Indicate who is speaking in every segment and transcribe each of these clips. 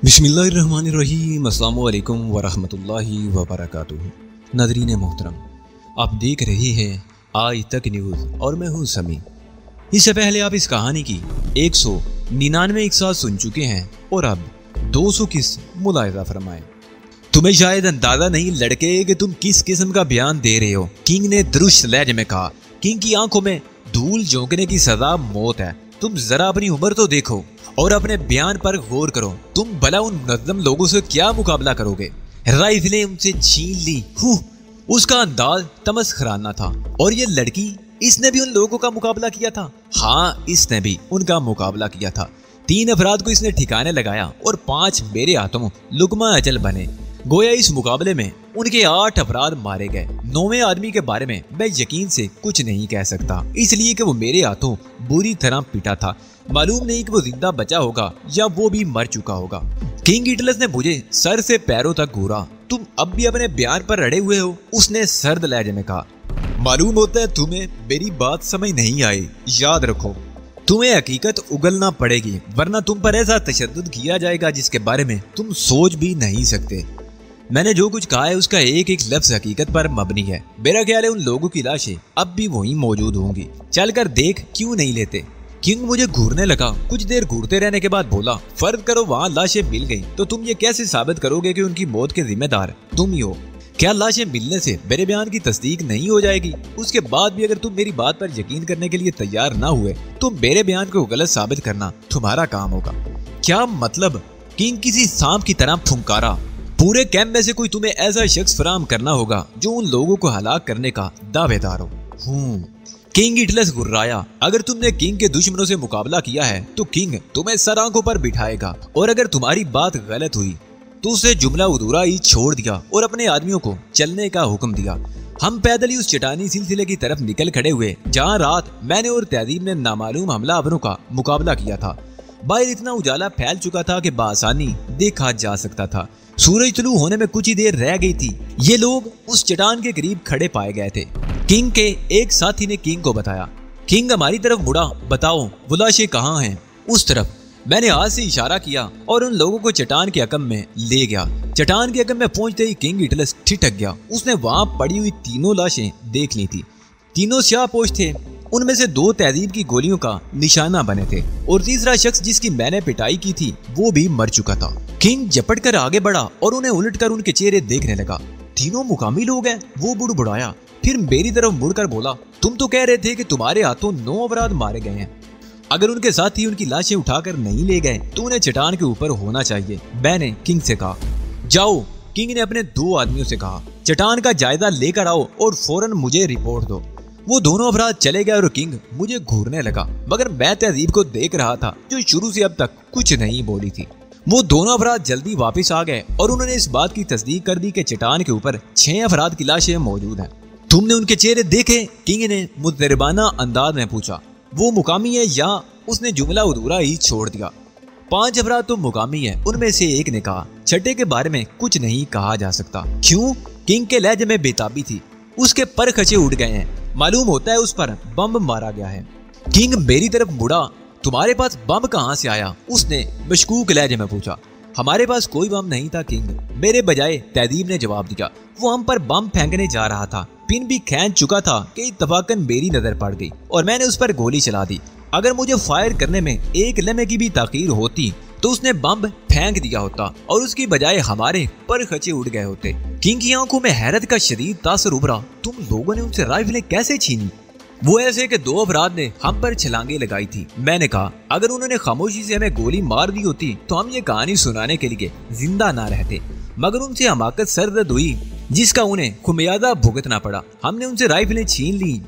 Speaker 1: बिस्मिल्लाहिर्रहमानिर्रहीम अस्सलामु अलैकुम वरहमतुल्लाहि वबरकातुहू। नाज़रीन मोहतरम, आप देख रहे हैं आज तक न्यूज़ और मैं हूँ समी। इससे पहले आप इस कहानी की 199 किस्सा सुन चुके हैं और अब 200 किस्से मुलाहिज़ा फरमाएं। तुम्हें शायद अंदाजा नहीं लड़के कि तुम किस किस्म का बयान दे रहे हो, किंग ने दुरुस्त लहजे में कहा। किंग की आंखों में धूल झोंकने की सजा मौत है। तुम जरा अपनी उम्र तो देखो और अपने बयान पर गौर करो। तुम भला उन मुनज़्ज़म लोगों से क्या मुकाबला करोगे? राइफलें उनसे छीन ली। उसका अंदाज तमस्खराना था। और ये लड़की, इसने भी उन लोगों का मुकाबला किया था। हाँ, इसने भी उनका मुकाबला किया था। 3 अफराद को इसने ठिकाने लगाया और 5 मेरे हाथों लुकमा अजल बने। गोया इस मुकाबले में उनके 8 अफराद मारे गए। 9वें आदमी के बारे में मैं यकीन से कुछ नहीं कह सकता, इसलिए कि वो मेरे हाथों बुरी तरह पिटा था। मालूम नहीं कि वो जिंदा बचा होगा या वो भी मर चुका होगा। किंग इटलस ने मुझे सर से पैरों तक घूरा। तुम अब भी अपने बयान पर अड़े हुए हो, उसने सर्द लहजे में कहा। मालूम होता है तुम्हें मेरी बात समझ नहीं आई। याद रखो, तुम्हें हकीकत उगलना पड़ेगी, वरना तुम पर ऐसा तशद्दुद किया जाएगा जिसके बारे में तुम सोच भी नहीं सकते। मैंने जो कुछ कहा है उसका एक एक लफ्ज हकीकत पर मबनी है। मेरा ख्याल है उन लोगों की लाशें अब भी वहीं मौजूद होंगी। चलकर देख क्यों नहीं लेते? किंग मुझे घूरने लगा। कुछ देर घूरते रहने के बाद बोला, फर्ज करो वहाँ लाशें मिल गई तो तुम ये कैसे साबित करोगे कि उनकी मौत के जिम्मेदार तुम ही हो? क्या लाशें मिलने से मेरे बयान की तस्दीक नहीं हो जाएगी? उसके बाद भी अगर तुम मेरी बात पर यकीन करने के लिए तैयार ना हुए तो मेरे बयान को गलत साबित करना तुम्हारा काम होगा। क्या मतलब? किंग किसी सांप की तरह फुंकारा। पूरे कैंप में से कोई तुम्हें ऐसा शख्स फराहम करना होगा जो उन लोगों को हलाक करने का दावेदार हो। किंग इटलस गुर्राया। अगर तुमने किंग के दुश्मनों से मुकाबला किया है तो किंग तुम्हें सर आंखों पर बिठाएगा, और अगर तुम्हारी बात गलत हुई तो उसे जुमला अधूरा ही छोड़ दिया और अपने आदमियों को चलने का हुक्म दिया। हम पैदल ही उस चट्टानी सिलसिले की तरफ निकल खड़े हुए जहाँ रात मैंने और तहजीब ने नामालूम हमलावरों का मुकाबला किया था। बाहर इतना उजाला फैल चुका था कि बासानी देखा जा सकता था। सूरज तुलू होने में कुछ ही देर रह गई थी। ये लोग उस चट्टान के करीब खड़े पाए गए थे। किंग के एक साथी ने किंग को बताया। किंग हमारी तरफ मुड़ा। बताओ वो लाशें कहाँ हैं? उस तरफ। मैंने हाथ से इशारा किया और उन लोगों को चट्टान के अकम में ले गया। चट्टान के अकम में पहुंचते ही किंग इटलस ठिठक गया। उसने वहां पड़ी हुई 3 लाशें देख ली थी। 3 स्याहपोश थे। उनमें से 2 तहजीब की गोलियों का निशाना बने थे और तीसरा शख्स जिसकी मैंने पिटाई की थी वो भी मर चुका था। किंग झपट कर आगे बढ़ा और उन्हें उलटकर उनके चेहरे देखने लगा। 3 मुकामी लोग हैं, वो बुड़बुड़ाया। फिर मेरी तरफ मुड़कर बोला, तुम तो कह रहे थे कि तुम्हारे हाथों 9 अफराद मारे गए हैं। अगर उनके साथी उनकी लाशें उठाकर नहीं ले गए तो उन्हें चट्टान के ऊपर होना चाहिए। मैंने किंग से कहा। जाओ, किंग ने अपने 2 आदमियों से कहा, चट्टान का जायजा लेकर आओ और फौरन मुझे रिपोर्ट दो। वो दोनों अफराद चले गए और किंग मुझे घूरने लगा, मगर मैं तहजीब को देख रहा था जो शुरू से अब तक कुछ नहीं बोली थी। वो दोनों अफराद जल्दी वापस आ गए और उन्होंने इस बात की तस्दीक कर दी कि चट्टान के ऊपर 6 अफराद की लाशें मौजूद हैं। तुमने उनके चेहरे देखे? किंग ने मुतरबाना अंदाज में पूछा। वो मुकामी है या? उसने जुमला अधूरा ही छोड़ दिया। 5 अफराद तो मुकामी है, उनमें से एक ने कहा। छठे के बारे में कुछ नहीं कहा जा सकता। क्यों? किंग के लहजे में बेताबी थी। उसके पर खचे उड़ गए हैं। मालूम होता है उस पर बम मारा गया है। किंग मेरी तरफ मुड़ा। तुम्हारे पास बम कहाँ से आया? उसने मशकूक लहजे में पूछा। हमारे पास कोई बम नहीं था किंग, मेरे बजाय तहजीब ने जवाब दिया। वो हम पर बम फेंकने जा रहा था। पिन भी खींच चुका था कि इत्तफाकन मेरी नजर पड़ गई और मैंने उस पर गोली चला दी। अगर मुझे फायर करने में एक लम्हे की भी ताखीर होती तो उसने बम फेंक दिया होता और उसकी बजाय हमारे पर खचे उड़ गए होते। किंग की आंखों में हैरत का शदीद तासर उभरा। तुम लोगों ने उनसे राइफलें कैसे छीनी? वो ऐसे कि 2 अफराद ने हम पर छलांगे लगाई थी। मैंने कहा, अगर उन्होंने खामोशी से हमें गोली मार दी होती तो हम ये कहानी सुनाने के लिए जिंदा ना रहते, मगर उनसे हमाकत सरदर्द हुई जिसका उन्हें खुमियाजा भुगतना पड़ा। हमने उनसे राइफलें छीन ली।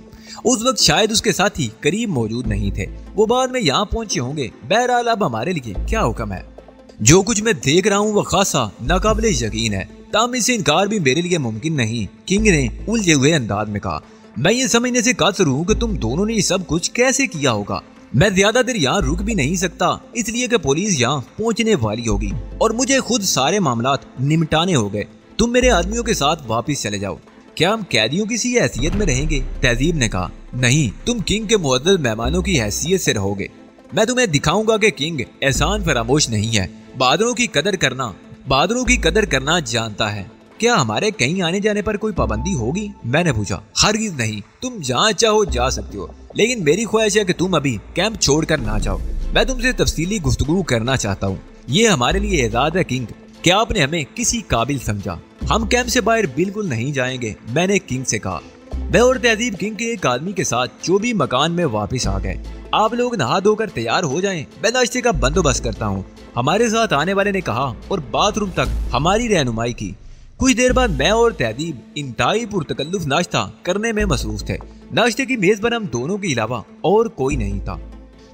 Speaker 1: उस वक्त शायद उसके साथी करीब मौजूद नहीं थे, वो बाद में यहाँ पहुंचे होंगे। बहरहाल अब हमारे लिए क्या हुक्म है? जो कुछ मैं देख रहा हूँ वह खासा नाकाबिले यकीन है, ताम इससे इनकार भी मेरे लिए मुमकिन नहीं। किंग ने उलझे हुए अंदाज में कहा। मैं ये समझने से कासर हूँ कि तुम दोनों ने ये सब कुछ कैसे किया होगा। मैं ज्यादा देर यहाँ रुक भी नहीं सकता, इसलिए कि पुलिस यहाँ पहुँचने वाली होगी और मुझे खुद सारे मामलात निपटाने हो गए। तुम मेरे आदमियों के साथ वापस चले जाओ। क्या हम कैदियों की सी हैसियत में रहेंगे? तहजीब ने कहा। नहीं, तुम किंग के मुअद्दब मेहमानों की हैसियत से रहोगे। मैं तुम्हें दिखाऊंगा कि किंग एहसान फरामोश नहीं है। बहादुरों की कदर करना जानता है। क्या हमारे कहीं आने जाने पर कोई पाबंदी होगी? मैंने पूछा। हरगिज नहीं, तुम जहाँ चाहो जा सकते हो, लेकिन मेरी ख्वाहिश है कि तुम अभी कैंप छोड़कर ना जाओ। मैं तुमसे तफसीली गुफ्तगू करना चाहता हूँ। ये हमारे लिए एजाज़ है किंग, क्या आपने हमें किसी काबिल समझा। हम कैंप से बाहर बिल्कुल नहीं जाएंगे, मैंने किंग से कहा। मैं और तहजीब किंग के एक आदमी के साथ जो भी मकान में वापस आ गए। आप लोग नहा धोकर तैयार हो जाएं, मैं नाश्ते का बंदोबस्त करता हूँ, हमारे साथ आने वाले ने कहा और बाथरूम तक हमारी रहनुमाई की। कुछ देर बाद मैं और तहजीब इंतहाई पुरतकल्लुफ नाश्ता करने में मसरूफ थे। नाश्ते की मेज पर हम दोनों के अलावा और कोई नहीं था।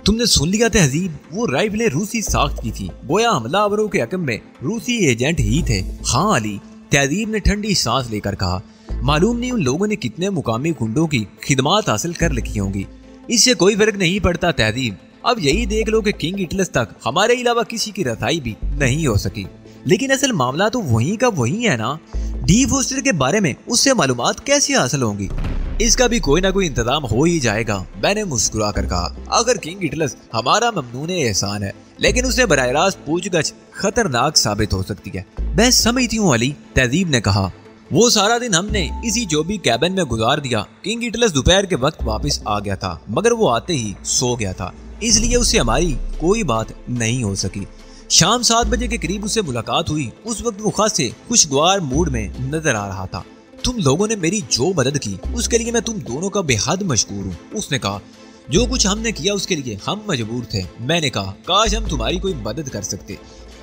Speaker 1: तुमने सुन लिया तहजीब, वो राइफलें रूसी साख्त की थी, गोया हमलावरों के हकम में रूसी एजेंट ही थे। हाँ अली, तहजीब ने ठंडी सांस लेकर कहा। मालूम नहीं उन लोगों ने कितने मुकामी गुंडों की खिदमात हासिल कर रखी होंगी। इससे कोई फर्क नहीं पड़ता तहजीब, अब यही देख लो कि किंग इटलस तक हमारे अलावा किसी की रसाई भी नहीं हो सकी। लेकिन असल मामला तो वहीं का वहीं है ना। डी फोस्टर के बारे में उससे मालूमात कैसे हासिल होंगी? इसका भी कोई ना कोई इंतजाम हो ही जाएगा, मैंने मुस्कुरा कर कहा। अगर किंग इटलस हमारा ममनून एहसान है, लेकिन उससे बराह रास्त पूछगछ खतरनाक साबित हो सकती है। मैं समझती हूँ अली, तहजीब ने कहा। वो सारा दिन हमने इसी जोबी कैबिन में गुजार दिया। किंग इटलस दोपहर के वक्त वापस आ गया था, मगर वो आते ही सो गया था, इसलिए उससे हमारी कोई बात नहीं हो सकी। शाम 7 बजे के करीब उससे मुलाकात हुई। उस वक्त वो खासे खुशगवार मूड में नजर आ रहा था। तुम लोगों ने मेरी जो मदद की उसके लिए मैं तुम दोनों का बेहद मशकूर हूँ, उसने कहा। जो कुछ हमने किया उसके लिए हम मजबूर थे। मैंने कहा, काश हम तुम्हारी कोई मदद कर सकते।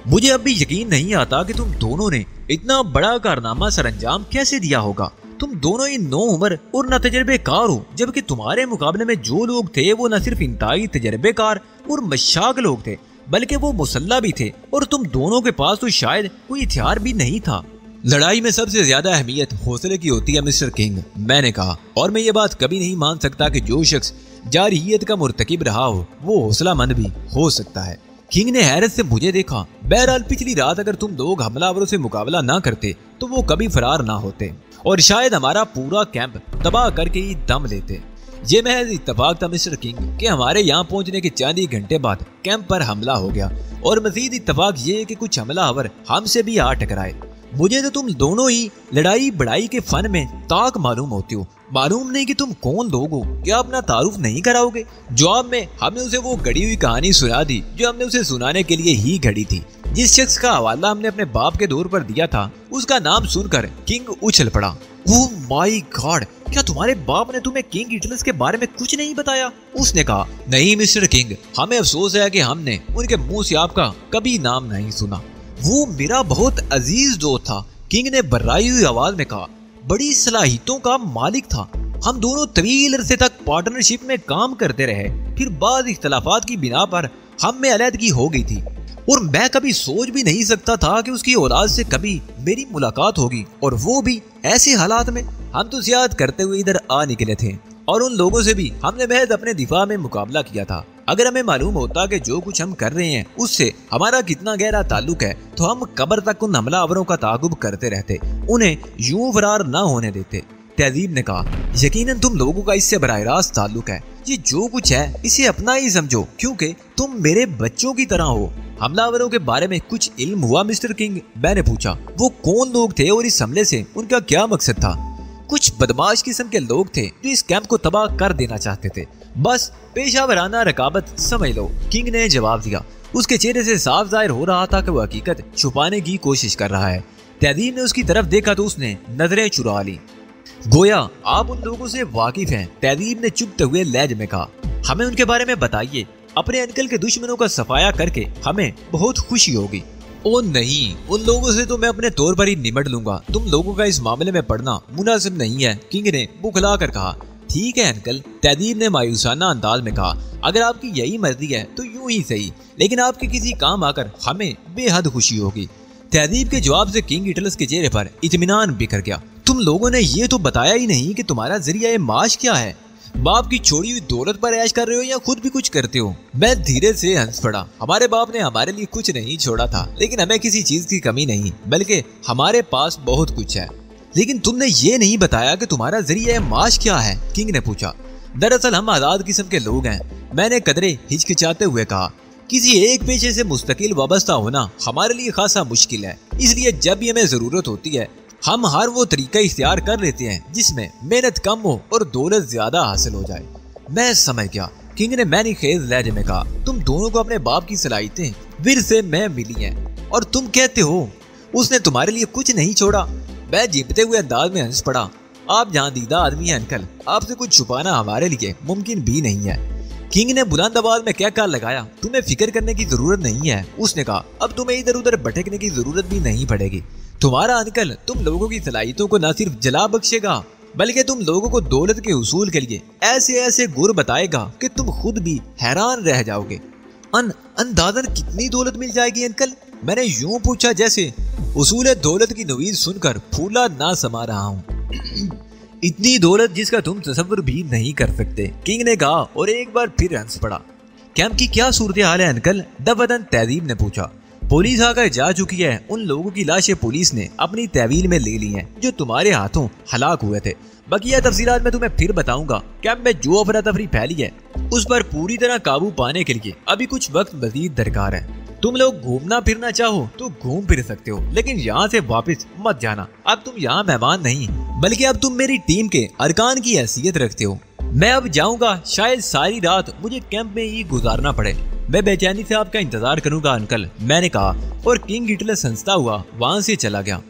Speaker 1: मुझे अब भी यकीन नहीं आता कि तुम दोनों ने इतना बड़ा कारनामा सरअंजाम कैसे दिया होगा। तुम दोनों ही नो उम्र और न तजर्बेकार हो, जबकि तुम्हारे मुकाबले में जो लोग थे वो न सिर्फ इंतहाई तजर्बेकार और मशाक लोग थे, बल्कि वो मुसल्ला भी थे, और तुम दोनों के पास तो शायद कोई हथियार भी नहीं था। लड़ाई में सबसे ज्यादा अहमियत हौसले की होती है मिस्टर किंग, मैंने कहा, और मैं ये बात कभी नहीं मान सकता कि जो शख्स जारहियत का मुर्तकिब रहा हो वो हौसलामंद भी हो सकता है। किंग ने हैरत से मुझे देखा। बहरहाल पिछली रात अगर तुम लोग हमलावरों से मुकाबला ना करते तो वो कभी फरार ना होते और शायद हमारा पूरा कैंप तबाह करके ही दम लेते। ये महज इत्तफाक था मिस्टर किंग कि हमारे यहाँ पहुँचने के चंद ही घंटे बाद कैंप पर हमला हो गया, और मजीद इत्तफाक ये कि कुछ हमलावर हमसे भी आ टकराए। मुझे तो तुम दोनों ही लड़ाई बड़ाई के फन में ताक मालूम होती हो। मालूम नहीं कि तुम कौन लोग हो, क्या अपना तारुफ नहीं कराओगे? जवाब में हमने उसे वो गढ़ी हुई कहानी सुना दी जो हमने उसे सुनाने के लिए ही घड़ी थी। जिस शख्स का हवाला हमने अपने बाप के दौर पर दिया था उसका नाम सुनकर किंग उछल पड़ा। ओह माय गॉड, क्या तुम्हारे बाप ने तुम्हें किंग इटलस के बारे में कुछ नहीं बताया? उसने कहा। नहीं मिस्टर किंग, हमें अफसोस है कि हमने उनके मुंह से आपका कभी नाम नहीं सुना। वो मेरा बहुत अजीज दोस्त था, किंग ने बर्राई हुई आवाज में कहा। बड़ी सलाहियतों का मालिक था। हम दोनों तवील अरसे तक पार्टनरशिप में काम करते रहे, फिर बाद इख्तलाफात की बिना पर हम में अलहदगी हो गई थी, और मैं कभी सोच भी नहीं सकता था कि उसकी औलाद से कभी मेरी मुलाकात होगी, और वो भी ऐसे हालात में। हम तो सियाहत करते हुए इधर आ निकले थे, और उन लोगों से भी हमने महज अपने दिफा में मुकाबला किया था। अगर हमें मालूम होता कि जो कुछ हम कर रहे हैं उससे हमारा कितना गहरा ताल्लुक है, तो हम कब्र तक उन हमलावरों का ताकुब करते रहते, उन्हें यूं फरार न होने देते। तहजीब ने कहा। यकीनन तुम लोगों का इससे बराह रास्त ताल्लुक है। ये जो कुछ है इसे अपना ही समझो, क्योंकि तुम मेरे बच्चों की तरह हो। हमलावरों के बारे में कुछ इल्म हुआ मिस्टर किंग? मैंने पूछा। वो कौन लोग थे और इस हमले से उनका क्या मकसद था? कुछ बदमाश किस्म के लोग थे जो इस कैंप को तबाह कर देना चाहते थे, बस पेशावराना रकाबत समझ लो, किंग ने जवाब दिया। उसके चेहरे से साफ जाहिर हो रहा था कि वो हकीकत छुपाने की कोशिश कर रहा है। तहजीब ने उसकी तरफ देखा तो उसने नजरें चुरा ली। गोया आप उन लोगों से वाकिफ हैं, तहजीब ने चुपते हुए लहजे में कहा। हमें उनके बारे में बताइए। अपने अंकल के दुश्मनों का सफाया करके हमें बहुत खुशी होगी। ओ नहीं, उन लोगों से तो मैं अपने तौर पर ही निमट लूंगा। तुम लोगों का इस मामले में पढ़ना मुनासिब नहीं है, किंग ने बुखला कर कहा। ठीक है अंकल, तहजीब ने मायूसाना अंदाज में कहा। अगर आपकी यही मर्जी है तो यूं ही सही, लेकिन आपके किसी काम आकर हमें बेहद खुशी होगी। तहजीब के जवाब से किंग इटलस के चेहरे पर इत्मीनान बिखर गया। तुम लोगों ने ये तो बताया ही नहीं कि तुम्हारा जरिया माश क्या है। बाप की छोड़ी हुई दौलत पर ऐश कर रहे हो या खुद भी कुछ करते हो? मैं धीरे से हंस पड़ा। हमारे बाप ने हमारे लिए कुछ नहीं छोड़ा था, लेकिन हमें किसी चीज की कमी नहीं, बल्कि हमारे पास बहुत कुछ है। लेकिन तुमने ये नहीं बताया कि तुम्हारा जरिया माश क्या है, किंग ने पूछा। दरअसल हम आजाद किस्म के लोग हैं, मैंने कदरे हिचकिचाते हुए कहा। किसी एक पेशे से मुस्तकिल वाबस्ता होना हमारे लिए खासा मुश्किल है, इसलिए जब भी हमें जरूरत होती है हम हर वो तरीका इख्तियार कर लेते हैं जिसमें मेहनत कम हो और दौलत ज्यादा हासिल हो जाए। मैं समझ गया, किंग ने मैंने खेज लहजे में कहा, तुम दोनों को अपने बाप की सलाहियतें विरसे में मिली हैं और तुम कहते हो उसने तुम्हारे लिए कुछ नहीं छोड़ा। मैं जीपते हुए अंदाज में हंस पड़ा। आप जहाँ दीदा आदमी हैं अंकल, आपसे कुछ छुपाना हमारे लिए मुमकिन भी नहीं है। किंग ने बुलंद आवाज में क्या काल लगाया, तुम्हें फिक्र करने की जरूरत नहीं है। उसने कहा, अब तुम्हें इधर उधर भटकने की जरूरत भी नहीं पड़ेगी। तुम्हारा अंकल तुम लोगों की सलाहियतों को न सिर्फ जला बख्शेगा बल्कि तुम लोगों को दौलत के उसूल के लिए ऐसे ऐसे गुर बताएगा कि तुम खुद भी हैरान रह जाओगे। अंदाजन कितनी दौलत मिल जाएगी अंकल? मैंने यूं पूछा जैसे उसूल दौलत की नवीद सुनकर फूला ना समा रहा हूँ। इतनी दौलत जिसका तुम तसव्वुर भी नहीं कर सकते, किंग ने कहा और एक बार फिर हंस पड़ा। कैंप की क्या सूरत हाल है अंकल? दबदन तहजीब ने पूछा। पुलिस आकर जा चुकी है। उन लोगों की लाशें पुलिस ने अपनी तहवील में ले ली हैं जो तुम्हारे हाथों हलाक हुए थे। बकिया तफसीलात मैं तुम्हें फिर बताऊंगा। कैंप में जो अफरा तफरी फैली है उस पर पूरी तरह काबू पाने के लिए अभी कुछ वक्त मजीद दरकार है। तुम लोग घूमना फिरना चाहो तो घूम फिर सकते हो, लेकिन यहाँ से वापस मत जाना। अब तुम यहाँ मेहमान नहीं बल्कि अब तुम मेरी टीम के अरकान की हैसियत रखते हो। मैं अब जाऊंगा, शायद सारी रात मुझे कैंप में ही गुजारना पड़े। मैं बेचैनी से आपका इंतजार करूंगा अंकल, मैंने कहा और किंग हिटलर संस्था हुआ वहाँ से चला गया।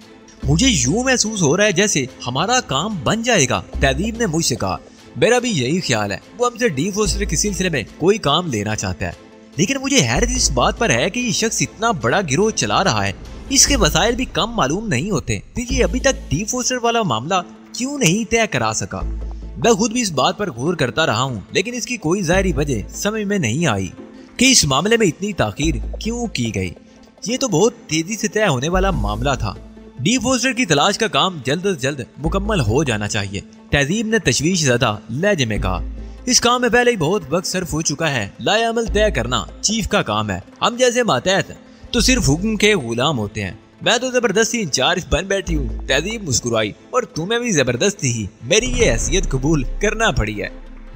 Speaker 1: मुझे यूं महसूस हो रहा है जैसे हमारा काम बन जाएगा, तहजीब ने मुझसे कहा। मेरा भी यही ख्याल है। वो हमसे डिफोस्टर के सिलसिले में कोई काम लेना चाहता है, लेकिन मुझे हैरत इस बात पर है कि ये शख्स इतना बड़ा गिरोह चला रहा है, इसके वसाइल भी कम मालूम नहीं होते, फिर ये अभी तक डिफोस्टर वाला मामला क्यों नहीं तय करा सका। मैं खुद भी इस बात पर गौर करता रहा हूँ, लेकिन इसकी कोई जाहिर वजह समझ में नहीं आई कि इस मामले में इतनी ताखीर क्यों की गई। ये तो बहुत तेजी से तय होने वाला मामला था। डिफोस्टर की तलाश का काम जल्द से जल्द मुकम्मल हो जाना चाहिए, तहजीब ने तशवीश ज़दा लहजे में कहा। इस काम में पहले ही बहुत वक्त सर्फ हो चुका है। लाएअमल तय करना चीफ का काम है। हम जैसे मातहत तो सिर्फ हुक्म के गुलाम होते हैं। मैं तो जबरदस्ती इंचार्ज बन बैठी हूँ। तहजीब मुस्कुराई, और तुम्हें भी जबरदस्ती ही मेरी ये हैसियत कबूल करना पड़ी है।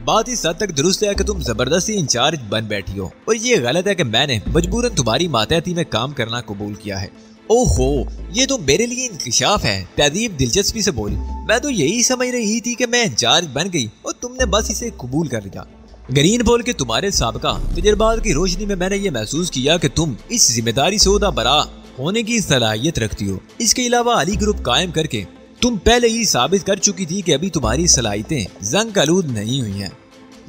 Speaker 1: बात इस हद तक दुरुस्त है कि तुम जबरदस्ती इंचार्ज बन बैठी हो, और ये गलत है कि मैंने मजबूरन तुम्हारी मातहती में काम करना कबूल किया है। ओहो, ये तो मेरे लिए इंकिशाफ है, तहजीब दिलचस्पी से बोली। मैं तो यही समझ रही थी कि मैं इंचार्ज बन गई और तुमने बस इसे कबूल कर लिया। ग्रीन बोल के तुम्हारे साबका तजुर्बात की रोशनी में मैंने ये महसूस किया कि तुम इस जिम्मेदारी से ओहदा बरा होने की सलाहियत रखती हो। इसके अलावा अली ग्रुप कायम करके तुम पहले ही साबित कर चुकी थी कि अभी तुम्हारी सलाहियतें जंग आलूद नहीं हुई हैं।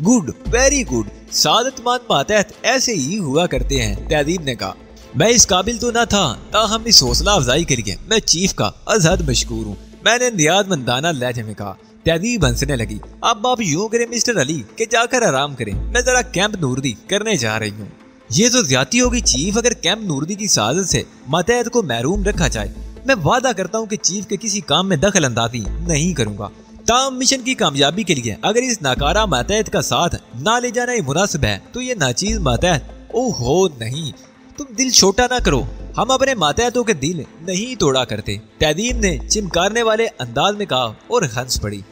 Speaker 1: Good, very good. सादतमंद मातहत ऐसे ही हुआ करते हैं, तहजीब ने कहा। मैं इस काबिल तो न था, ताहम इस हौसला अफजाई के लिए मैं चीफ का अजहद मशकूर हूँ, मैंने नियाज़मंदाना लहजे में कहा। तहजीब हंसने लगी। अब आप यूँ करें मिस्टर अली कि जाकर आराम करें, मैं जरा कैंप नूरदी करने जा रही हूँ। ये तो ज्यादती होगी चीफ, अगर कैंप नूरदी की साजिश से मातहत को महरूम रखा जाए। मैं वादा करता हूँ कि चीफ के किसी काम में दखल अंदाजी नहीं करूंगा। ताम मिशन की कामयाबी के लिए अगर इस नाकारा मातहत का साथ ना ले जाना ही मुनासिब है तो ये नाचीज मातहत। ओहो नहीं, तुम दिल छोटा ना करो, हम अपने मातहतों के दिल नहीं तोड़ा करते, तहजीब ने चिमकारने वाले अंदाज में कहा और हंस पड़ी।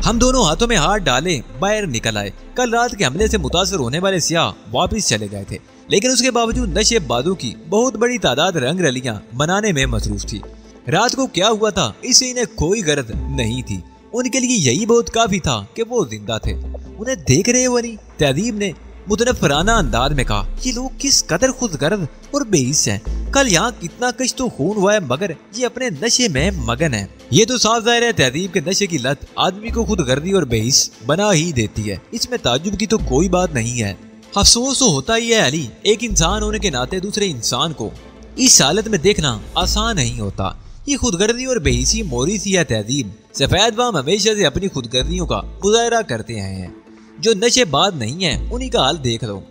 Speaker 1: हम दोनों हाथों में हाथ डाले बाहर निकल आए। कल रात के हमले से मुतासर होने वाले सियाह वापस चले गए थे, लेकिन उसके बावजूद नशे बादों की बहुत बड़ी तादाद रंग रलियां मनाने में मसरूफ थी। रात को क्या हुआ था इससे इन्हें कोई गर्द नहीं थी। उनके लिए यही बहुत काफी था कि वो जिंदा थे। उन्हें देख रहे हो नहीं, तहजीब ने मुतनफराना अंदाज में कहा। ये लोग किस कदर खुदगर्ज और बेहिस हैं। कल यहाँ कितना कश तो खून हुआ है, मगर ये अपने नशे में मगन है। ये तो साफ जाहिर है तहजीब के नशे की लत आदमी को खुदगर्दी और बेहिस बना ही देती है, इसमें ताज्जुब की तो कोई बात नहीं है। अफसोस तो होता ही है अली, एक इंसान होने के नाते दूसरे इंसान को इस हालत में देखना आसान नहीं होता। ये खुदगर्दी और बेहिसी मोरी सी है तहजीब। सफेद वाम हमेशा से अपनी खुदगर्दियों का मुजाहरा करते आए हैं। जो नशेबाज नहीं है उन्हीं का हाल देख लो।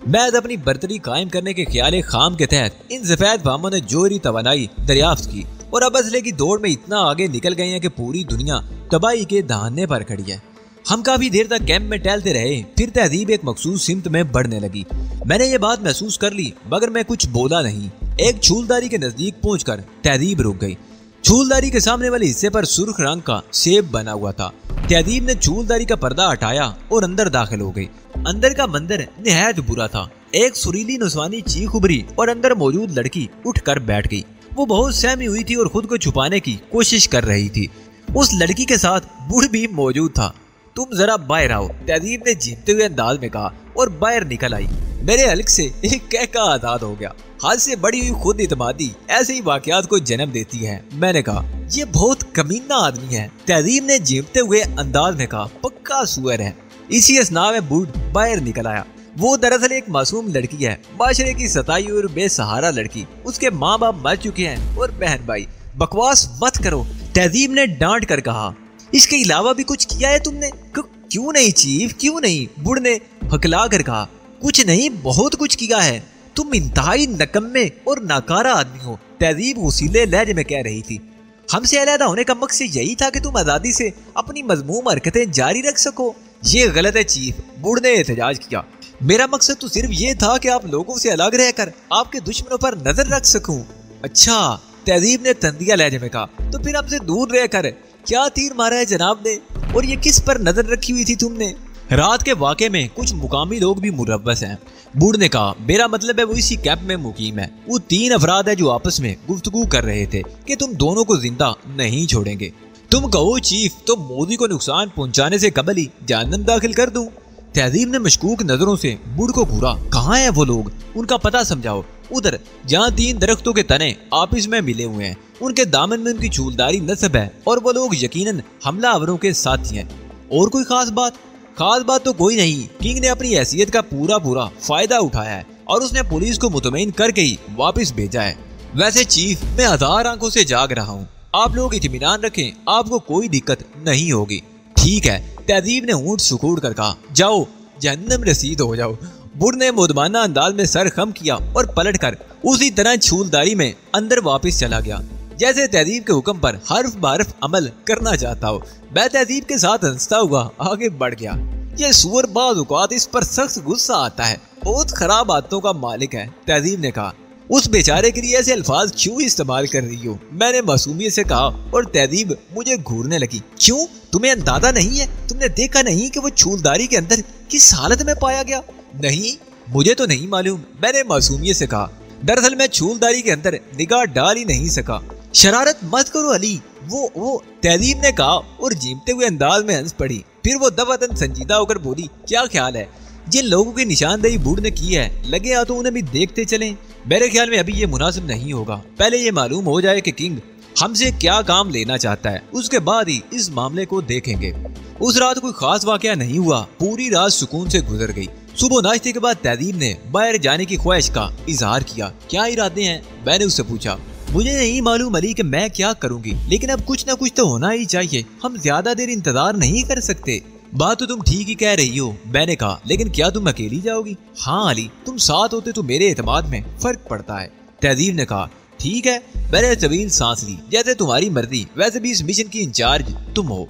Speaker 1: मैं अपनी बर्तरी कायम करने के ख्याल खाम के तहत इन सफेद वामों ने जोहरी तवानाई दरियाफ्त की और अब असले की दौड़ में इतना आगे निकल गए हैं कि पूरी दुनिया तबाही के दहाने पर खड़ी है। हम काफी देर तक कैंप में टहलते रहे, फिर तहजीब एक मखसूस सिमत में बढ़ने लगी। मैंने ये बात महसूस कर ली, मगर मैं कुछ बोला नहीं। एक छूलदारी के नजदीक पहुंचकर तहजीब रुक गई। छूलदारी के सामने वाले हिस्से पर सुर्ख रंग का सेब बना हुआ था। तहजीब ने छूलदारी का पर्दा हटाया और अंदर दाखिल हो गई। अंदर का मंजर निहायत बुरा था। एक सुरीली नुस्वानी चीख उभरी और अंदर मौजूद लड़की उठकर बैठ गई। वो बहुत सहमी हुई थी और खुद को छुपाने की कोशिश कर रही थी। उस लड़की के साथ बूढ़ भी मौजूद था। तुम जरा बाहर आओ, तहजीब ने झींकते हुए अंदाज में कहा और बाहर निकल आई। मेरे हल्क से एक कहका आजाद हो गया। हाथ से बड़ी हुई खुद इतमादी ऐसे ही वाकयात को जन्म देती है। मैंने कहा, ये बहुत कमीना आदमी है। तहजीब ने झींकते हुए अंदाज में कहा, पक्का सुअर है। इसी असना में बूढ़ बाहर निकल आया। वो दरअसल एक मासूम लड़की है, माशरे की सताई और बेसहारा लड़की। उसके माँ बाप मर चुके हैं और बहन भाई। बकवास मत करो, तहजीब ने डांट कर कहा। इसके अलावा भी कुछ किया है तुमने? क्यों नहीं चीफ, क्यों नहीं? बूढ़ ने हकला कर कहा। कुछ नहीं, बहुत कुछ किया है। तुम इंतहाई नकम्मे और नाकारा आदमी हो, तहजीब उसीले लहजे में कह रही थी। हमसे अलहदा होने का मकसद यही था कि तुम आजादी से अपनी मजमूम हरकतें जारी रख सको। ये गलत है चीफ, बूढ़ ने एहतजाज किया। मेरा मकसद तो सिर्फ ये था कि आप लोगों से अलग रहकर आपके दुश्मनों पर नजर रख सकूं। अच्छा, तहजीब ने तंदिया लहजे में कहा, तो फिर हमसे दूर रहकर क्या तीर मारा है जनाब ने? और ये किस पर नजर रखी हुई थी तुमने? रात के वाक़े में कुछ मुकामी लोग भी मुलव्वस हैं। बूढ़ ने कहा, मेरा मतलब है वो इसी कैंप में मुकीम है। वो 3 अफराद है जो आपस में गुफ्तगू कर रहे थे कि तुम दोनों को जिंदा नहीं छोड़ेंगे। तुम कहो चीफ, तो मोदी को नुकसान पहुंचाने से कबल ही जहन्नम दाखिल कर दूं। तहजीब ने मशकूक नजरों से बूढ़ को घूरा। कहाँ है वो लोग? उनका पता समझाओ। उधर जहाँ 3 दरख्तों के तने आपस में मिले हुए हैं, उनके दामन में उनकी झूलदारी नस्ब है और वो लोग यकीनन हमलावरों के साथी हैं। और कोई खास बात? खास बात तो कोई नहीं। किंग ने अपनी हैसियत का पूरा फायदा उठाया है और उसने पुलिस को मुतमईन करके ही वापस भेजा है। वैसे चीफ, मैं 1000 आंखों से जाग रहा हूँ। आप लोग इत्मीनान रखें, आपको कोई दिक्कत नहीं होगी। ठीक है, तहजीब ने ऊँट सुकूड़ कर कहा। जाओ, जहन्नम रसीद हो जाओ। बूढ़ ने मुदमाना अंदाज में सर खम किया और पलटकर उसी तरह छूलदारी में अंदर वापस चला गया, जैसे तहजीब के हुक्म पर हर्फ बहर्फ अमल करना चाहता हो। मैं तहजीब के साथ हंसता हुआ आगे बढ़ गया। ये सुअर बाज़ औक़ात इस पर सख्त गुस्सा आता है, बहुत खराब आदतों का मालिक है। तहजीब ने कहा, उस बेचारे के लिए ऐसे अल्फाज क्यों इस्तेमाल कर रही हो? मैंने मासूमियत से कहा और तहजीब मुझे घूरने लगी। क्यों, तुम्हें अंदाजा नहीं है? तुमने देखा नहीं कि वो छूलदारी के अंदर किस हालत में पाया गया? नहीं, मुझे तो नहीं मालूम, मैंने मासूमियत से कहा। दरअसल मैं छूलदारी के अंदर निगाह डाल ही नहीं सका। शरारत मत करो अली, वो तहजीब ने कहा और जीमते हुए अंदाज में हंस पड़ी। फिर वो दफातन संजीदा होकर बोली, क्या ख्याल है? जिन लोगों की निशानदेही बूढ़ ने की है, लगे या तो उन्हें भी देखते चलें। मेरे ख्याल में अभी ये मुनासिब नहीं होगा। पहले ये मालूम हो जाए कि किंग हमसे क्या काम लेना चाहता है, उसके बाद ही इस मामले को देखेंगे। उस रात कोई खास वाकया नहीं हुआ। पूरी रात सुकून से गुजर गई। सुबह नाश्ते के बाद तहजीब ने बाहर जाने की ख्वाहिश का इजहार किया। क्या इरादे हैं? मैंने उससे पूछा। मुझे नहीं मालूम अली कि मैं क्या करूंगी, लेकिन अब कुछ ना कुछ तो होना ही चाहिए। हम ज्यादा देर इंतजार नहीं कर सकते। बात तो तुम ठीक ही कह रही हो, मैंने कहा, लेकिन क्या तुम अकेली जाओगी? हाँ अली, तुम साथ होते तो मेरे एतमाद में फर्क पड़ता है। तहजीब ने कहा, ठीक है। मैंने तवील सांस ली। जैसे तुम्हारी मर्जी, वैसे भी इस मिशन की इंचार्ज तुम हो।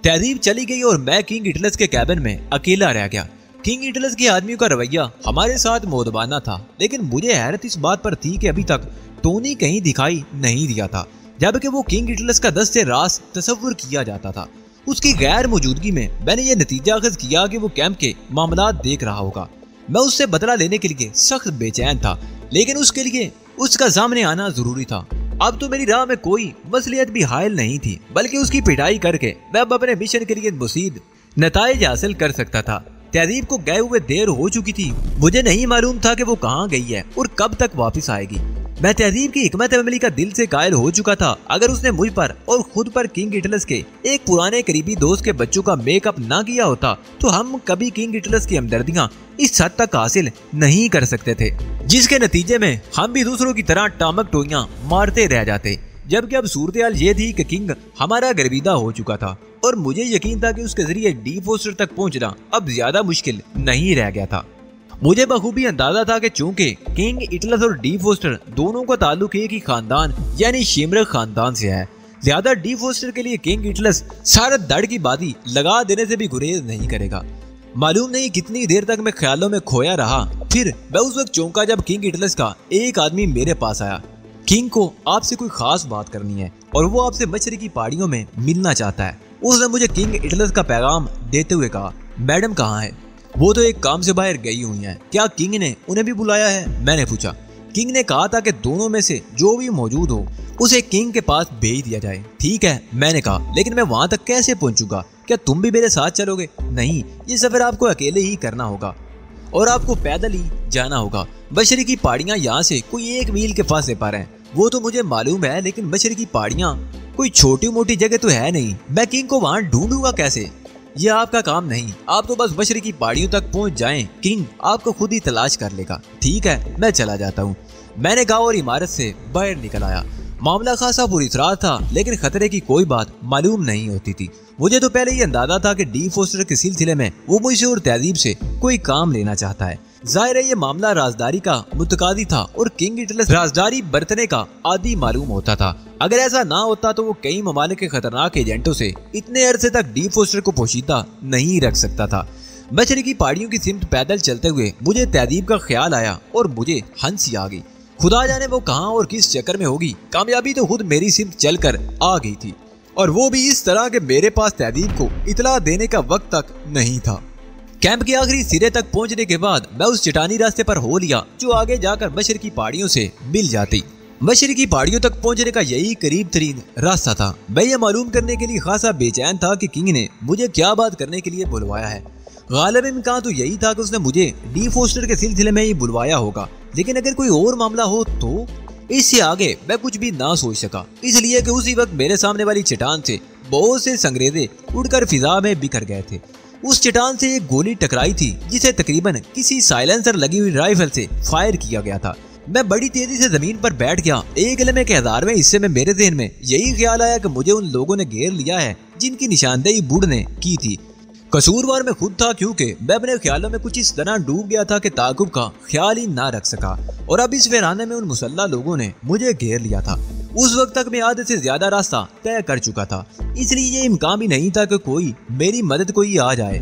Speaker 1: तहजीब चली गई और मैं किंग इटलस के कैबिन में अकेला रह गया। किंग इटलस के आदमियों का रवैया हमारे साथ मोदबाना था, लेकिन मुझे हैरत इस बात पर थी कि अभी तक टोनी कहीं दिखाई नहीं दिया था, जबकि वो किंग इटलस का दस्ते रास तस्वुर किया जाता था। उसकी गैर मौजूदगी में मैंने ये नतीजा अखज़ किया कि वो कैंप के मामलात देख रहा होगा। मैं उससे बदला लेने के लिए सख्त बेचैन था, लेकिन उसके लिए उसका सामने आना जरूरी था। अब तो मेरी राह में कोई मसलियत भी हायल नहीं थी, बल्कि उसकी पिटाई करके मैं अब अपने मिशन के लिए मुसीद नताइज हासिल कर सकता था। तहजीब को गए हुए देर हो चुकी थी। मुझे नहीं मालूम था कि वो कहाँ गई है और कब तक वापस आएगी। मैं तहजीब की हिकमत अमली का दिल से कायल हो चुका था। अगर उसने मुझ पर और खुद पर किंग इटलस के एक पुराने करीबी दोस्त के बच्चों का मेकअप ना किया होता, तो हम कभी किंग इटलस की हमदर्दियां इस हद तक हासिल नहीं कर सकते थे, जिसके नतीजे में हम भी दूसरों की तरह टामक टोइयां मारते रह जाते। जबकि अब सूरत हाल ये थी कि किंग हमारा गर्विदा हो चुका था और मुझे यकीन था कि उसके जरिए डी फोस्टर तक पहुंचना अब ज्यादा मुश्किल नहीं रह गया था। मुझे बखूबी अंदाजा था कि चूंकि किंग इटलस और डी फोस्टर दोनों का ताल्लुक एक ही खानदान यानी शिमरक खानदान से है, ज्यादा डी फोस्टर के लिए किंग इटलस सारा दड़ की बादी लगा देने से भी गुरेज नहीं करेगा। मालूम नहीं कितनी देर तक मैं ख्यालों में खोया रहा। फिर मैं उस वक्त चौंका जब किंग इटलस का एक आदमी मेरे पास आया। किंग को आपसे कोई खास बात करनी है और वो आपसे मशरिकी पहाड़ियों में मिलना चाहता है। उसने मुझे किंग इटलस का पैगाम देते हुए कहा, मैडम कहाँ है? वो तो एक काम से बाहर गई हुई हैं, क्या किंग ने उन्हें भी बुलाया है? मैंने पूछा। किंग ने कहा था कि दोनों में से जो भी मौजूद हो उसे किंग के पास भेज दिया जाए। ठीक है, मैंने कहा, लेकिन मैं वहां तक कैसे पहुंचूंगा? क्या तुम भी मेरे साथ चलोगे? नहीं, ये सफर आपको अकेले ही करना होगा और आपको पैदल ही जाना होगा। बशरी की पहाड़ियां यहाँ से कोई 1 मील के फासले पर हैं। वो तो मुझे मालूम है, लेकिन बशरी की पहाड़ियां कोई छोटी मोटी जगह तो है नहीं। मैं किंग को वहां ढूंढूंगा कैसे? ये आपका काम नहीं, आप तो बस बशरी की पहाड़ियों तक पहुंच जाएं, किंग आपको खुद ही तलाश कर लेगा। ठीक है, मैं चला जाता हूँ। मैंने कहा और इमारत से बाहर निकल आया। मामला खासा पुरअसरार था, लेकिन खतरे की कोई बात मालूम नहीं होती थी। मुझे तो पहले ही अंदाजा था कि डी फोस्टर के सिलसिले में वो मुझसे और तहजीब से कोई काम लेना चाहता है। जाहिर है ये मामला राजदारी का मुतकादी था और किंग इटलस राजदारी बरतने का आदी मालूम होता था। अगर ऐसा ना होता तो वो कई ममालिक के खतरनाक एजेंटों से इतने अरसे तक डी फोस्टर को पोशीदा नहीं रख सकता था। बशरी की पहाड़ियों की सिमत पैदल चलते हुए मुझे तहजीब का ख्याल आया और मुझे हंसी आ गई। खुदा जाने वो कहाँ और किस चक्कर में होगी। कामयाबी तो खुद मेरी सिमत चलकर आ गई थी, और वो भी इस तरह के मेरे पास तहजीब को इतला देने का वक्त तक नहीं था। कैंप के आखिरी सिरे तक पहुंचने के बाद मैं उस चट्टानी रास्ते पर हो लिया जो आगे जाकर बशर की पहाड़ियों से मिल जाती। बशर की पहाड़ियों तक पहुंचने का यही करीब तरीन रास्ता था। मैं ये मालूम करने के लिए खासा बेचैन था कि किंग ने मुझे क्या बात करने के लिए बुलवाया है। गालिब इम्कान तो यही था कि उसने मुझे डी फोस्टर के सिलसिले में ही बुलवाया होगा, लेकिन अगर कोई और मामला हो तो इससे आगे मैं कुछ भी ना सोच सका, इसलिए कि उसी वक्त मेरे सामने वाली चट्टान से बहुत से संगरेजे उड़कर फिजा में बिखर गए थे। उस चट्टान से एक गोली टकराई थी जिसे तकरीबन किसी साइलेंसर लगी हुई राइफल से फायर किया गया था। मैं बड़ी तेजी से जमीन पर बैठ गया। एक लम्हे के 1000वें हिस्से में मेरे ज़हन में यही ख्याल आया कि मुझे उन लोगों ने घेर लिया है जिनकी निशानदेही बुढ़ ने की थी। कसूरवार में खुद था, क्योंकि मैं अपने ख्यालों में कुछ इस तरह डूब गया था कि ताकुब का ख्याल ही ना रख सका, और अब इस वीराने में उन मुसल्ला लोगों ने मुझे घेर लिया था। उस वक्त तक मैं आधे से ज्यादा रास्ता तय कर चुका था, इसलिए ये इम्कान ही नहीं था कि कोई मेरी मदद को ही आ जाए।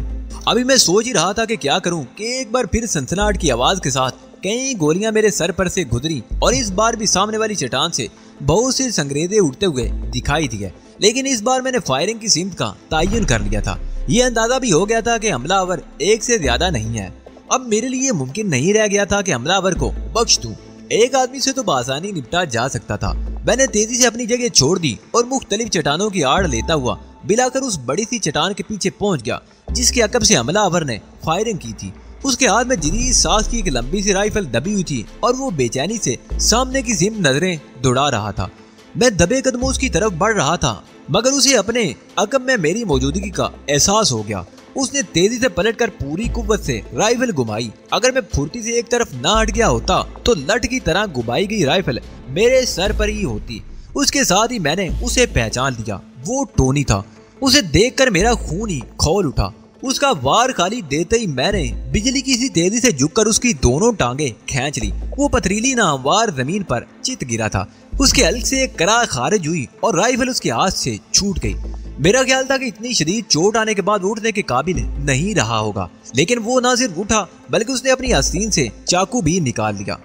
Speaker 1: अभी मैं सोच ही रहा था कि क्या करूं कि एक बार फिर सनसनाहट की आवाज के साथ कई गोलियां मेरे सर पर से गुजरी, और इस बार भी सामने वाली चट्टान से बहुत से संगरेजे उड़ते हुए दिखाई दिए। लेकिन इस बार मैंने फायरिंग की सिमत का तयन कर लिया था। ये अंदाजा भी हो गया था कि हमलावर एक से ज्यादा नहीं है। अब मेरे लिए मुमकिन नहीं रह गया था कि हमलावर को बख्श दूं। एक आदमी से तो बासानी निपटा जा सकता था। मैंने तेजी से अपनी जगह छोड़ दी और मुख्तलिफ चट्टानों की आड़ लेता हुआ बिलाकर उस बड़ी सी चट्टान के पीछे पहुंच गया जिसके अकब से हमलावर ने फायरिंग की थी। उसके हाथ में जदीद साज की एक लंबी सी राइफल दबी हुई थी और वो बेचैनी से सामने की सिमत नजरें दौड़ा रहा था। मैं दबे कदमों उसकी तरफ बढ़ रहा था, मगर उसे अपने अकब में मेरी मौजूदगी का एहसास हो गया। उसने तेजी से पलटकर पूरी कुव्वत से राइफल घुमाई। अगर मैं फुर्ती से एक तरफ ना हट गया होता तो लठ की तरह घुमाई गई राइफल मेरे सर पर ही होती। उसके साथ ही मैंने उसे पहचान लिया। वो टोनी था। उसे देखकर मेरा खून ही खौल उठा। उसका वार खाली देते ही मैंने बिजली की सी तेजी से झुककर उसकी दोनों टांगे खींच ली। वो पथरीली नाहमवार जमीन पर चित गिरा था। उसके हल्क से एक करार खारिज हुई और राइफल उसके हाथ से छूट गई। मेरा ख्याल था कि इतनी शदीद चोट आने के बाद उठने के काबिल नहीं रहा होगा, लेकिन वो ना सिर्फ उठा बल्कि उसने अपनी आस्तीन से चाकू भी निकाल लिया।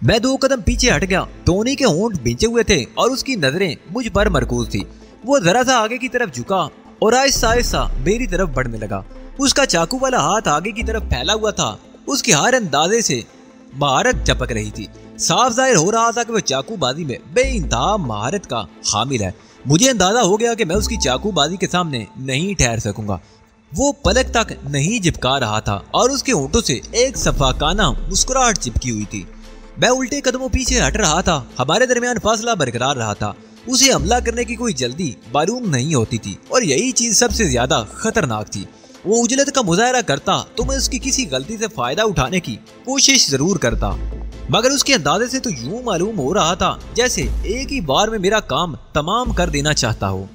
Speaker 1: मैं 2 कदम पीछे हट गया। टोनी के होंठ भींचे हुए थे और उसकी नजरें मुझ पर मरकूज थी। वो जरा सा आगे की तरफ झुका और आहिस्ता आहिस्ता मेरी तरफ बढ़ने लगा। उसका चाकू वाला हाथ आगे की तरफ फैला हुआ था। उसके हर अंदाजे से महारत चपक रही थी। साफ जाहिर हो रहा था कि वह चाकूबाजी में बेइंतहा महारत का हामिल है। मुझे अंदाजा हो गया कि मैं उसकी चाकूबाजी के सामने नहीं ठहर सकूंगा। वो पलक तक नहीं झपका रहा था और उसके होंठों से एक सफाकाना मुस्कुराहट चिपकी हुई थी। मैं उल्टे कदमों पीछे हट रहा था। हमारे दरमियान फासला बरकरार रहा था। उसे हमला करने की कोई जल्दी मालूम नहीं होती थी, और यही चीज सबसे ज्यादा खतरनाक थी। वो उजलत का मुजाहरा करता तो मैं उसकी किसी गलती से फायदा उठाने की कोशिश जरूर करता, मगर उसके अंदाजे से तो यूं मालूम हो रहा था जैसे एक ही बार में मेरा काम तमाम कर देना चाहता हो।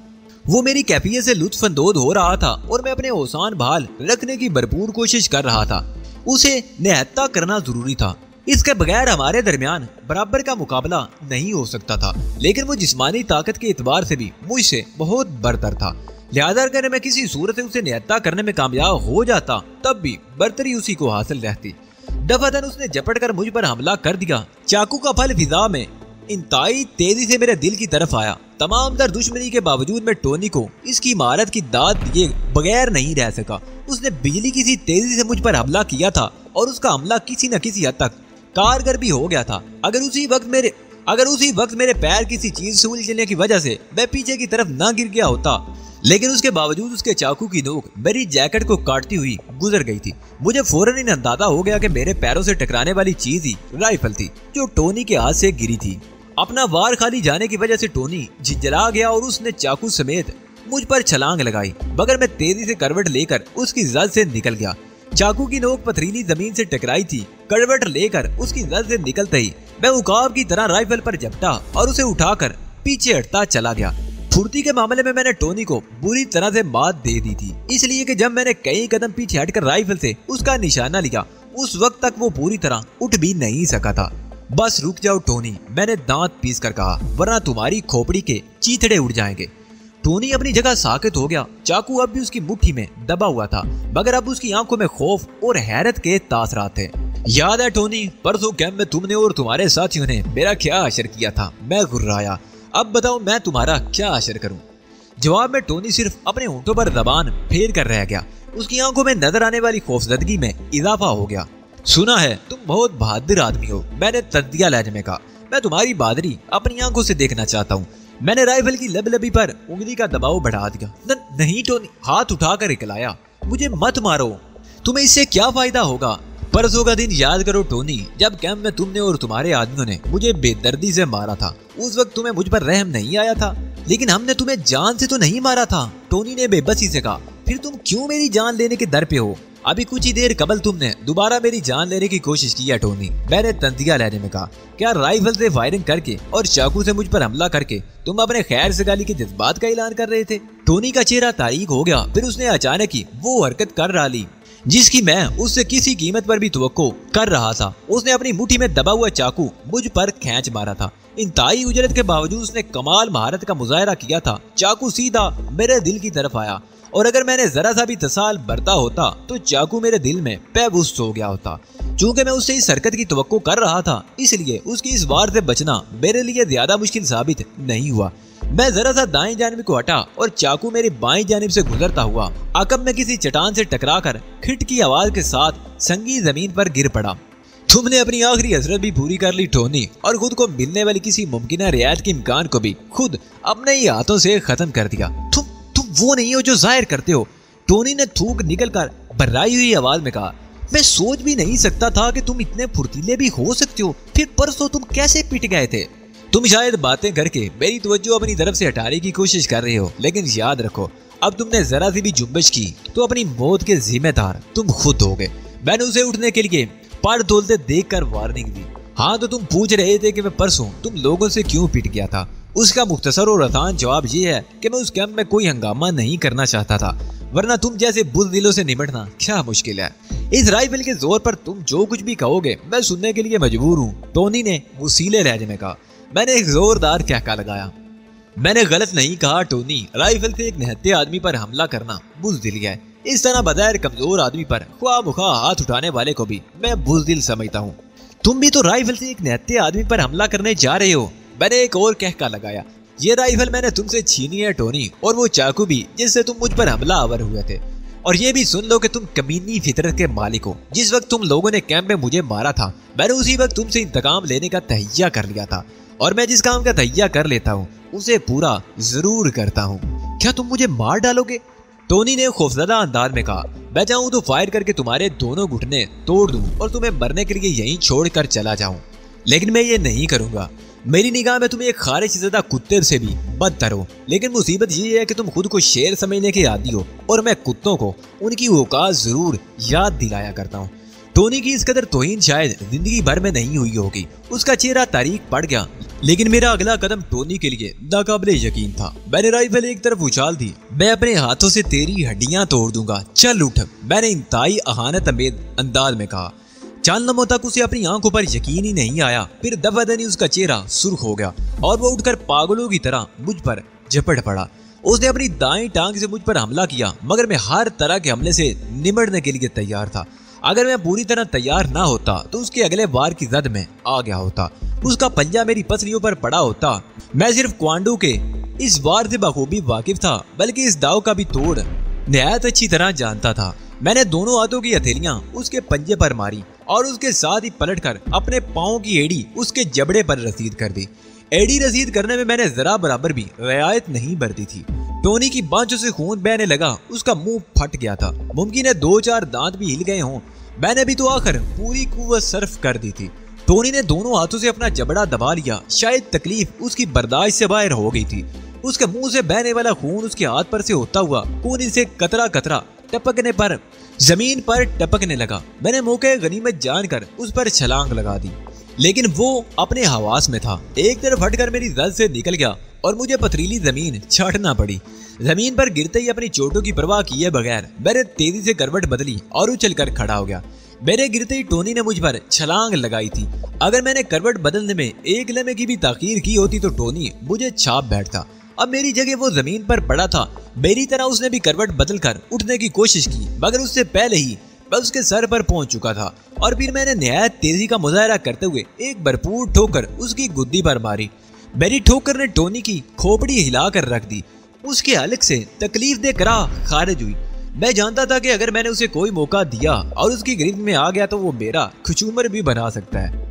Speaker 1: वो मेरी कैफियत से लुत्फअंदोज हो रहा था और मैं अपने औसान बहाल रखने की भरपूर कोशिश कर रहा था। उसे निहत्ता करना जरूरी था। इसके बगैर हमारे दरमियान बराबर का मुकाबला नहीं हो सकता था, लेकिन वो जिस्मानी ताकत के एतबार से भी मुझसे बहुत बरतर था। लिहाजा अगर मैं किसी सूरत से उसे निहत्ता करने में कामयाब हो जाता तब भी बरतरी उसी को हासिल रहती। दफातन उसने झपट कर मुझ पर हमला कर दिया। चाकू का फल फिजा में इंतहाई तेजी से मेरे दिल की तरफ आया। तमाम दर दुश्मनी के बावजूद मैं टोनी को इसकी महारत की दाद दिए बगैर नहीं रह सका। उसने बिजली की सी तेजी से मुझ पर हमला किया था और उसका हमला किसी न किसी हद तक कारगर भी हो गया था। अगर उसी वक्त मेरे पैर किसी चीज से उलझने की वजह से मैं पीछे की तरफ न गिर गया होता, लेकिन उसके बावजूद उसके चाकू की नोक मेरी जैकेट को काटती हुई गुजर गई थी। मुझे फौरन इन अंदाजा हो गया कि मेरे पैरों से टकराने वाली चीज ही राइफल थी जो टोनी के हाथ से गिरी थी। अपना वार खाली जाने की वजह से टोनी झिझला गया और उसने चाकू समेत मुझ पर छलांग लगाई, मगर मैं तेजी से करवट लेकर उसकी जद से निकल गया। चाकू की नोक पथरीली जमीन से टकराई थी। करवट लेकर उसकी जद से निकलते ही मैं उकाब की तरह राइफल पर झपटा और उसे उठाकर पीछे हटता चला गया। फुर्ती के मामले में मैंने टोनी को बुरी तरह से मात दे दी थी, इसलिए कि जब मैंने कई कदम पीछे हटकर राइफल से उसका निशाना लिया, उस वक्त तक वो पूरी तरह उठ भी नहीं सका था। बस रुक जाओ टोनी, मैंने दांत पीस कर कहा, वरना तुम्हारी खोपड़ी के चीथड़े उड़ जाएंगे। टोनी अपनी जगह साकित हो गया। चाकू अब भी उसकी मुट्ठी में दबा हुआ था, मगर अब उसकी आंखों में खौफ और हैरत के तासरात थे। याद है टोनी, परसों कैंप में तुमने और तुम्हारे साथियों ने मेरा क्या असर किया था? मैं घुर्राया। अब बताओ मैं तुम्हारा क्या असर करूं? जवाब में टोनी सिर्फ अपने होंठों पर जबान फेर कर रह गया। उसकी आंखों में नजर आने वाली खौफजदगी में इजाफा हो गया। सुना है तुम बहुत बहादुर आदमी हो, मैंने तंदिया लहजे में कहा। मैं तुम्हारी बहादुरी अपनी आंखों से देखना चाहता हूँ। मैंने राइफल की लबलबी पर उंगली का दबाव बढ़ा दिया। नहीं टोनी, हाथ उठाकर इकलाया, मुझे मत मारो, तुम्हें इससे क्या फायदा होगा? परसों का दिन याद करो टोनी, जब कैंप में तुमने और तुम्हारे आदमियों ने मुझे बेदर्दी से मारा था। उस वक्त तुम्हें मुझ पर रहम नहीं आया था, लेकिन हमने तुम्हें जान से तो नहीं मारा था, टोनी ने बेबसी से कहा। फिर तुम क्यों मेरी जान लेने के दर पे हो? अभी कुछ ही देर कबल तुमने दोबारा मेरी जान लेने की कोशिश की है टोनी, मैंने तंदिया लेने में कहा। क्या राइफल से फायरिंग करके और चाकू से मुझ पर हमला करके तुम अपने खैर सगाली के जज्बात का ऐलान कर रहे थे? टोनी का चेहरा तारीक हो गया। फिर उसने अचानक ही वो हरकत कर डाली जिसकी मैं उससे किसी कीमत पर भी तवक्को कर रहा था। उसने अपनी मुट्ठी में दबा हुआ चाकू मुझ पर खींच मारा था। इंतहाई उजरत के बावजूद उसने कमाल महारत का मुजाहरा किया था। चाकू सीधा मेरे दिल की तरफ आया और अगर मैंने जरा सा भी तसाल बरता होता तो चाकू मेरे दिल में पैबुस हो गया होता। चूंकि मैं उससे इस हरकत की तवक्को कर रहा था, इसलिए उसकी इस वार से बचना मेरे लिए ज्यादा मुश्किल साबित नहीं हुआ। मैं जरा सा दाएं जानिब को हटा और चाकू मेरी बाएं जानिब से गुजरता हुआ अकब में किसी चट्टान से टकराकर खिट की आवाज के साथ संगी जमीन पर गिर पड़ा। तुमने अपनी आखिरी हसरत भी पूरी कर ली टोनी, और खुद को मिलने वाली किसी मुमकिन रियायत के इम्कान को भी खुद अपने ही हाथों से खत्म कर दिया। तुम वो नहीं हो जो जाहिर करते हो, टोनी ने थूक निकल कर बर्राई हुई आवाज में कहा। मैं सोच भी नहीं सकता था कि तुम इतने फुर्तीले भी हो सकते हो। फिर परसों तुम कैसे पिट गए थे? तुम शायद बातें करके मेरी तवज्जो अपनी तरफ से हटाने की कोशिश कर रहे हो, लेकिन याद रखो, अब तुमने जरा सी भी जुम्बश की तो अपनी मौत के जिम्मेदार तुम खुद होगे। मैंने उसे उठने के लिए पर तोलते देखकर वार्निंग दी। हाँ, तो तुम पूछ रहे थे कि मैं परसों तुम लोगों से क्यों पिट गया था। उसका मुख्तसर और आसान जवाब ये है कि मैं उस कैंप में कोई हंगामा नहीं करना चाहता था, वरना तुम जैसे बुज़दिलों से निपटना क्या मुश्किल है। इस राइफल के जोर पर तुम जो कुछ भी कहोगे मैं सुनने के लिए मजबूर हूँ, टोनी ने वसीले लहजे में कहा। मैंने एक जोरदार कहका लगाया। मैंने गलत नहीं कहा टोनी, राइफल से एक निहत्थे आदमी पर हमला करना बुज़दिली है। इस तरह बगैर कमजोर आदमी पर ख्वामुखा हाथ उठाने वाले को भी मैं बुज़दिल समझता हूँ। तुम भी तो राइफल से एक निहत्थे आदमी पर हमला करने जा रहे हो, मैंने एक और कहका लगाया। ये राइफल मैंने तुमसे छीनी है टोनी, और वो चाकू भी जिससे तुम मुझ पर हमला आवर हुए थे। और ये भी सुन लो कि तुम कमीनी फितरत के मालिक हो। जिस वक्त तुम लोगों ने कैंप में मुझे मारा था, मैंने उसी वक्त तुमसे इंतकाम लेने का तहैया कर लिया था, और मैं जिस काम का तहैया कर लेता हूँ उसे पूरा जरूर करता हूँ। क्या तुम मुझे मार डालोगे? टोनी ने खौफजदा अंदाज में कहा। मैं चाहूँ तो फायर करके तुम्हारे दोनों घुटने तोड़ दूं और तुम्हें मरने के लिए यहीं छोड़कर चला जाऊं, लेकिन मैं ये नहीं करूंगा। मेरी निगाह में तुम एक खारिशज़दा कुत्ते से भी बदतर हो, लेकिन मुसीबत ये है कि तुम खुद को शेर समझने के आदी हो, और मैं कुत्तों को उनकी औकात जरूर याद दिलाया करता हूँ। टोनी की इस कदर तौहीन शायद जिंदगी भर में नहीं हुई होगी। उसका चेहरा तारीक पड़ गया, लेकिन मेरा अगला कदम टोनी के लिए नाकाबिले यकीन था। मैंने राइफल एक तरफ उछाल दी। मैं अपने हाथों से तेरी हड्डियां तोड़ दूंगा, चल उठ, मैंने इंतहाई अहानत अमेज अंदाज में कहा। चंद लम्हों तक उसे अपनी आंखों पर यकीन ही नहीं आया। फिर दफादनी उसका चेहरा सुर्ख हो गया और वो उठकर पागलों की तरह मुझ पर झपट पड़ा। उसने अपनी दाएं टांग से मुझ पर हमला किया, मगर मैं हर तरह के हमले से निमटने के लिए तैयार था। अगर मैं पूरी तरह तैयार ना होता तो उसके अगले वार की जद में आ गया होता। उसका पंजा मेरी पसलियों पर पड़ा होता। मैं सिर्फ कमांडो के इस वार से बखूबी वाकिफ था, बल्कि इस दाव का भी तोड़ निहायत अच्छी तरह जानता था। मैंने दोनों हाथों की हथेलियां उसके पंजे पर मारी और उसके साथ ही पलटकर अपने पाँव की एड़ी उसके जबड़े पर रसीद कर दी। एड़ी रसीद करने में मैंने जरा बराबर भी रियायत नहीं बरती थी। टोनी की बांझों से खून बहने लगा, उसका मुंह फट गया था। मुमकिन है 2-4 दांत भी हिल गए हों। मैंने भी तो आखिर पूरी कुव्वत सर्फ कर दी थी। टोनी ने दोनों हाथों से अपना जबड़ा दबा लिया। शायद तकलीफ उसकी बर्दाश्त से बाहर हो गई थी। उसके मुंह से बहने वाला खून उसके हाथ पर से होता हुआ खून से कतरा कतरा टपकने पर जमीन पर टपकने लगा। मैंने मौके गनीमत जानकर उस पर छलांग लगा दी, लेकिन वो अपने हवास में था। एक तरफ हटकर मेरी जद से निकल गया और मुझे पथरीली जमीन छाटना पड़ी। जमीन पर गिरते ही अपनी चोटों की परवाह किए बगैर मैंने तेजी से करवट बदली और उछलकर खड़ा हो गया। मेरे गिरते ही टोनी ने मुझ पर छलांग लगाई थी। अगर मैंने करवट बदलने में एक लम्हे की भी ताखीर की होती तो टोनी मुझे छाप बैठता। अब मेरी जगह वो जमीन पर पड़ा था। मेरी तरह उसने भी करवट बदलकर उठने की कोशिश की, मगर उससे पहले ही मैं उसके सर पर पहुंच चुका था और फिर मैंने निहायत तेजी का मुजाहरा करते हुए एक भरपूर ठोकर उसकी गुद्दी पर मारी। मेरी ठोकर ने टोनी की खोपड़ी हिलाकर रख दी। उसके हलक से तकलीफ दे करा खारिज हुई। मैं जानता था कि अगर मैंने उसे कोई मौका दिया और उसकी गिरफ्त में आ गया तो वो मेरा खुचूमर भी बना सकता है।